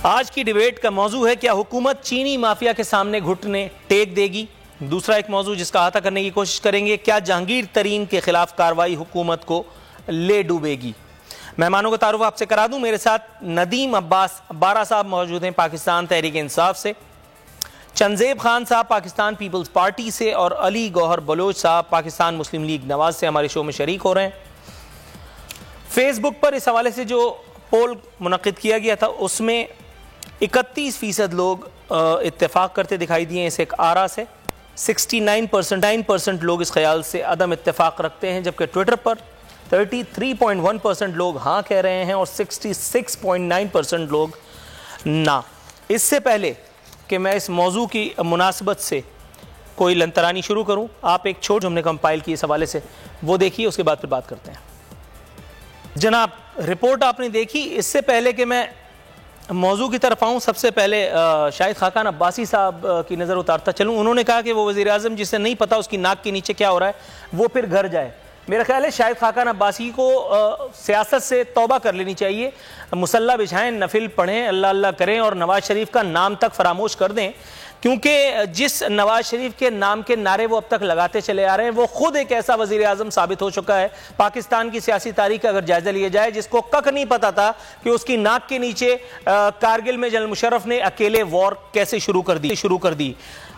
आज की डिबेट का मौजू है, क्या हुकूमत चीनी माफिया के सामने घुटने टेक देगी। दूसरा एक मौजू जिसका अहाता करने की कोशिश करेंगे, क्या जहांगीर तरीन के खिलाफ कार्रवाई हुकूमत को ले डूबेगी। मेहमानों का तारुफ आपसे करा दूं, मेरे साथ नदीम अब्बास बारा साहब मौजूद हैं पाकिस्तान तहरीक इंसाफ से, चंजेब खान साहब पाकिस्तान पीपल्स पार्टी से और अली गौहर बलोच साहब पाकिस्तान मुस्लिम लीग नवाज से हमारे शो में शरीक हो रहे हैं। फेसबुक पर इस हवाले से जो पोल मुनक्किद किया गया था उसमें 31% लोग इत्तेफाक करते दिखाई दिए इस एक आरा से। 69% लोग इस ख्याल से अदम इत्तेफाक रखते हैं, जबकि ट्विटर पर 33.1% लोग हाँ कह रहे हैं और 66.9% लोग ना। इससे पहले कि मैं इस मौजू की मुनासबत से कोई लंतरानी शुरू करूं, आप एक छोट हमने कंपाइल की इस हवाले से वो देखिए, उसके बाद फिर बात करते हैं। जनाब, रिपोर्ट आपने देखी। इससे पहले कि मैं मौजू की तरफ आऊँ, सबसे पहले शाहिद खाकान अब्बासी साहब की नज़र उतारता चलूँ। उन्होंने कहा कि वो वज़ीर आज़म जिसे नहीं पता उसकी नाक के नीचे क्या हो रहा है वो फिर घर जाए। मेरा ख्याल है शाहिद खाकान अब्बासी को सियासत से तौबा कर लेनी चाहिए, मुसल्ला बिछाएं, नफिल पढ़ें, अल्लाह अल्लाह करें और नवाज शरीफ का नाम तक फरामोश कर दें, क्योंकि जिस नवाज शरीफ के नाम के नारे वो अब तक लगाते चले आ रहे हैं वो खुद एक ऐसा वज़ीर आज़म साबित हो चुका है पाकिस्तान की सियासी तारीख का अगर जायजा लिया जाए, जिसको कक नहीं पता था कि उसकी नाक के नीचे कारगिल में जनरल मुशर्रफ ने अकेले वॉर कैसे शुरू कर दी।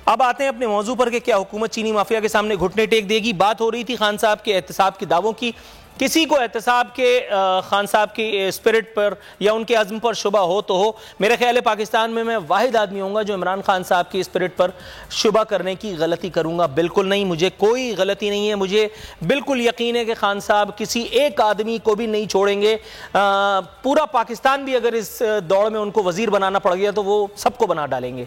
अब आते हैं अपने मौजू पर कि क्या हुकूमत चीनी माफिया के सामने घुटने टेक देगी। बात हो रही थी खान साहब के एहतसाब के दावों की। किसी को एहतसाब के खान साहब की स्पिरिट पर या उनके अज़्म पर शुबा हो तो हो, मेरा ख्याल है पाकिस्तान में मैं वाहिद आदमी होऊंगा जो इमरान खान साहब की स्पिरिट पर शुबा करने की गलती करूंगा। बिल्कुल नहीं, मुझे कोई गलती नहीं है। मुझे बिल्कुल यकीन है कि खान साहब किसी एक आदमी को भी नहीं छोड़ेंगे। पूरा पाकिस्तान भी अगर इस दौड़ में उनको वजीर बनाना पड़ गया तो वो सबको बना डालेंगे।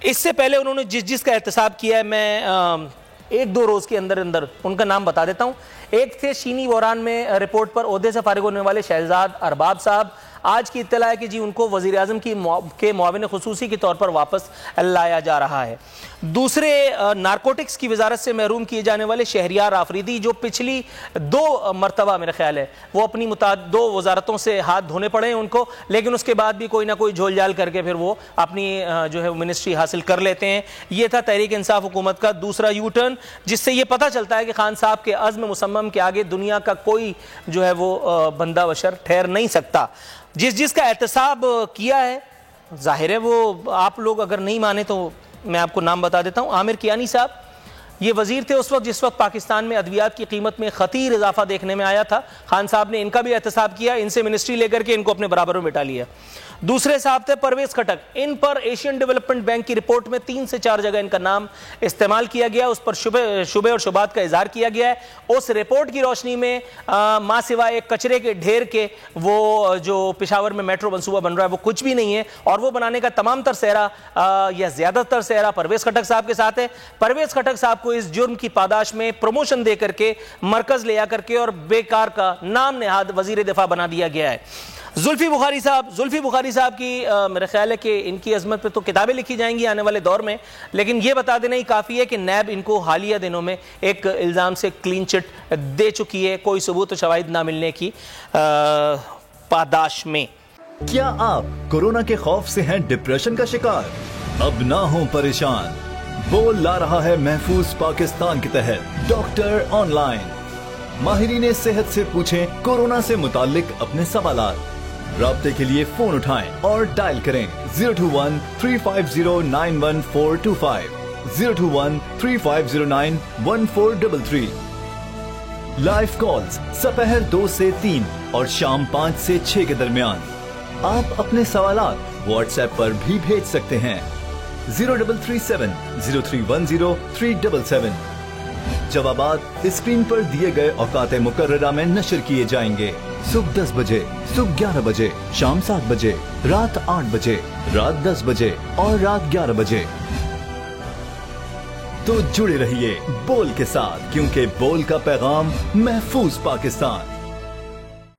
इससे पहले उन्होंने जिसका एहतसाब किया है, मैं एक दो रोज़ के अंदर अंदर उनका नाम बता देता हूँ। एक थे शीनी बोरान में रिपोर्ट पर ओहदे से फारिग होने वाले शहजाद अरबाब साहब। आज की इत्तला है कि जी उनको वज़ीर आज़म के मुआविन खुसूसी के तौर पर वापस लाया जा रहा है। दूसरे नारकोटिक्स की वजारत से महरूम किए जाने वाले शहरियार आफरीदी, जो पिछली 2 मरतबा मेरा ख्याल है वो अपनी 2 वजारतों से हाथ धोने पड़े हैं उनको, लेकिन उसके बाद भी कोई ना कोई झोल झाल करके फिर वो अपनी जो है मिनिस्ट्री हासिल कर लेते हैं। ये था तहरीक इंसाफ हुकूमत का दूसरा यू टर्न, जिससे ये पता चलता है कि खान साहब के अज़्म मुसम्मम के आगे दुनिया का कोई जो है वो बंदा बशर ठहर नहीं सकता। जिसका एहतसाब किया है, जाहिर है वो आप लोग अगर नहीं माने तो मैं आपको नाम बता देता हूँ। आमिर कियानी साहब, ये वजीर थे उस वक्त जिस वक्त पाकिस्तान में अद्वियात की कीमत में खतीर इजाफा देखने में आया था। खान साहब ने इनका भी एहतसाब किया, इनसे मिनिस्ट्री लेकर के इनको अपने बराबर में बिठा लिया। दूसरे साहब थे परवेज खटक। इन पर एशियन डेवलपमेंट बैंक की रिपोर्ट में 3 से 4 जगह इनका नाम इस्तेमाल किया गया, उस पर शुबे और शुबात का इजहार किया गया है। उस रिपोर्ट की रोशनी में माँ सिवाय एक कचरे के ढेर के वो जो पेशावर में मेट्रो मनसूबा बन रहा है वो कुछ भी नहीं है, और वो बनाने का तमाम तर सेहरा या ज्यादातर सेहरा परवेज खटक साहब के साथ है। परवेज खटक साहब को इस जुर्म की पादाश में प्रमोशन दे करके मरकज ले आकर के और बेकार का नाम नेहाद वजीर दिफा बना दिया गया है। जुल्फी बुखारी साहब की मेरा ख्याल है कि इनकी अजमत पे तो किताबें लिखी जाएंगी आने वाले दौर में, लेकिन ये बता देना ही काफ़ी है कि नैब इनको हालिया दिनों में एक इल्ज़ाम से क्लीन चिट दे चुकी है, कोई सबूत शवाहिद ना मिलने की पादाश में। क्या आप कोरोना के खौफ से हैं डिप्रेशन का शिकार? अब ना हो परेशान, बोल ला रहा है महफूज पाकिस्तान के तहत डॉक्टर ऑनलाइन। माहिरीन सेहत से पूछें कोरोना से मुताल्लिक अपने सवालात। राब्ते के लिए फोन उठाएं और डायल करें 021-350-91425, 021-3509-1433। लाइव कॉल्स दोपहर 2 से 3 और शाम 5 से 6 के दरमियान। आप अपने सवालात व्हाट्सएप पर भी भेज सकते हैं 0337-0310-377। जवाबात स्क्रीन पर दिए गए औकात मुकर्ररा में नशर किए जाएंगे। सुबह 10 बजे, सुबह 11 बजे, शाम 7 बजे, रात 8 बजे, रात 10 बजे और रात 11 बजे। तो जुड़े रहिए बोल के साथ, क्योंकि बोल का पैगाम महफूज पाकिस्तान।